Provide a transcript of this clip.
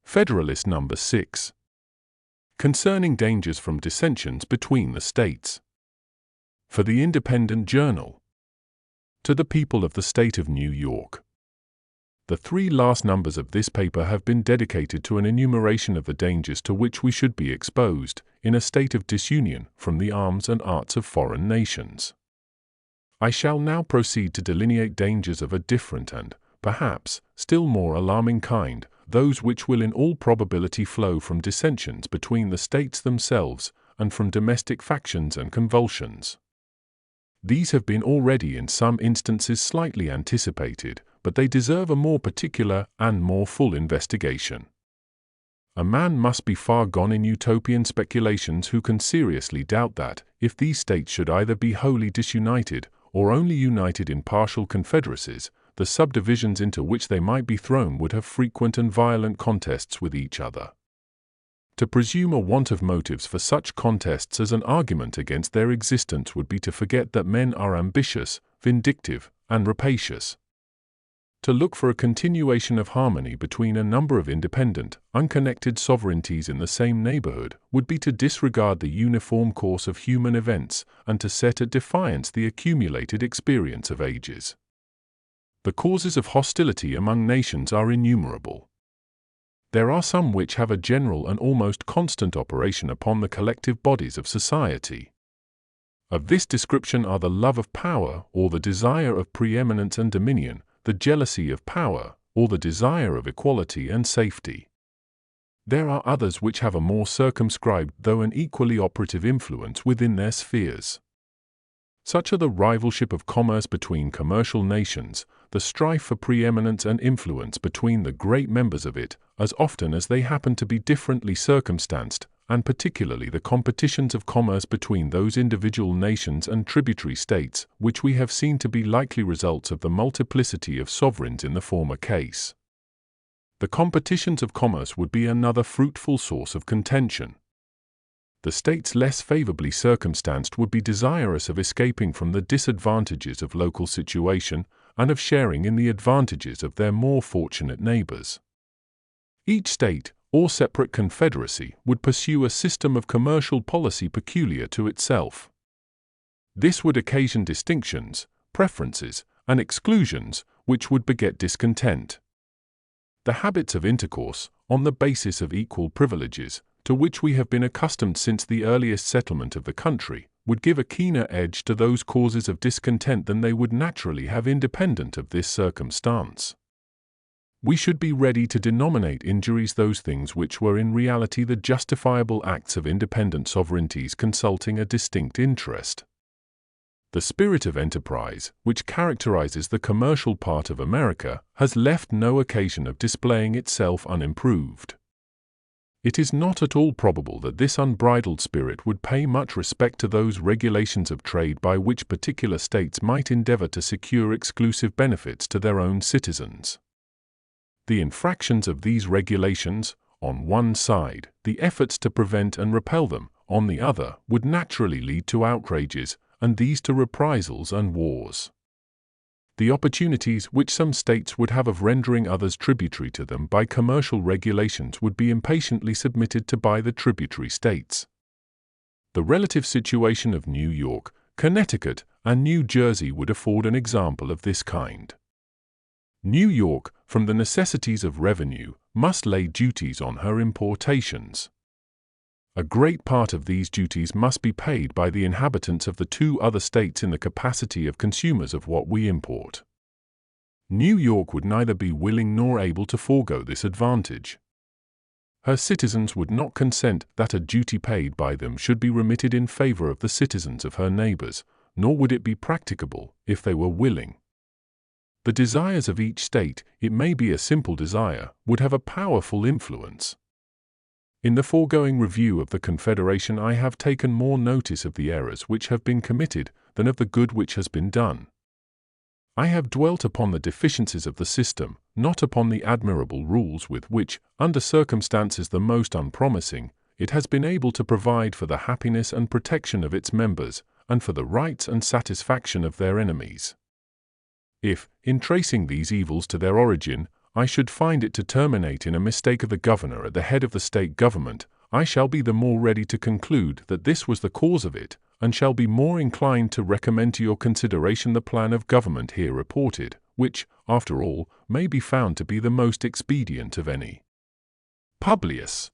Federalist number 6. Concerning dangers from dissensions between the states. For the Independent Journal. To the people of the state of New York. The 3 last numbers of this paper have been dedicated to an enumeration of the dangers to which we should be exposed, in a state of disunion, from the arms and arts of foreign nations. I shall now proceed to delineate dangers of a different and, perhaps, still more alarming kind, those which will in all probability flow from dissensions between the states themselves, and from domestic factions and convulsions. These have been already in some instances slightly anticipated, but they deserve a more particular and more full investigation. A man must be far gone in utopian speculations who can seriously doubt that, if these states should either be wholly disunited, or only united in partial confederacies, the subdivisions into which they might be thrown would have frequent and violent contests with each other. To presume a want of motives for such contests as an argument against their existence would be to forget that men are ambitious, vindictive, and rapacious. To look for a continuation of harmony between a number of independent, unconnected sovereignties in the same neighborhood would be to disregard the uniform course of human events and to set at defiance the accumulated experience of ages. The causes of hostility among nations are innumerable. There are some which have a general and almost constant operation upon the collective bodies of society. Of this description are the love of power, or the desire of preeminence and dominion, the jealousy of power, or the desire of equality and safety. There are others which have a more circumscribed though an equally operative influence within their spheres. Such are the rivalship of commerce between commercial nations, the strife for preeminence and influence between the great members of it, as often as they happen to be differently circumstanced, and particularly the competitions of commerce between those individual nations and tributary states, which we have seen to be likely results of the multiplicity of sovereigns in the former case. The competitions of commerce would be another fruitful source of contention. The states less favorably circumstanced would be desirous of escaping from the disadvantages of local situation, and of sharing in the advantages of their more fortunate neighbors. Each state, or separate confederacy, would pursue a system of commercial policy peculiar to itself. This would occasion distinctions, preferences, and exclusions, which would beget discontent. The habits of intercourse, on the basis of equal privileges, to which we have been accustomed since the earliest settlement of the country, would give a keener edge to those causes of discontent than they would naturally have independent of this circumstance. We should be ready to denominate injuries those things which were in reality the justifiable acts of independent sovereignties consulting a distinct interest. The spirit of enterprise, which characterizes the commercial part of America, has left no occasion of displaying itself unimproved. It is not at all probable that this unbridled spirit would pay much respect to those regulations of trade by which particular states might endeavor to secure exclusive benefits to their own citizens. The infractions of these regulations, on one side, the efforts to prevent and repel them, on the other, would naturally lead to outrages, and these to reprisals and wars. The opportunities which some states would have of rendering others tributary to them by commercial regulations would be impatiently submitted to by the tributary states. The relative situation of New York, Connecticut, and New Jersey would afford an example of this kind. New York, from the necessities of revenue, must lay duties on her importations. A great part of these duties must be paid by the inhabitants of the 2 other states in the capacity of consumers of what we import. New York would neither be willing nor able to forego this advantage. Her citizens would not consent that a duty paid by them should be remitted in favor of the citizens of her neighbors, nor would it be practicable, if they were willing. The desires of each state, it may be a simple desire, would have a powerful influence. In the foregoing review of the Confederation I have taken more notice of the errors which have been committed than of the good which has been done. I have dwelt upon the deficiencies of the system, not upon the admirable rules with which, under circumstances the most unpromising, it has been able to provide for the happiness and protection of its members, and for the rights and satisfaction of their enemies. If, in tracing these evils to their origin, I should find it to terminate in a mistake of the governor at the head of the state government, I shall be the more ready to conclude that this was the cause of it, and shall be more inclined to recommend to your consideration the plan of government here reported, which, after all, may be found to be the most expedient of any. Publius.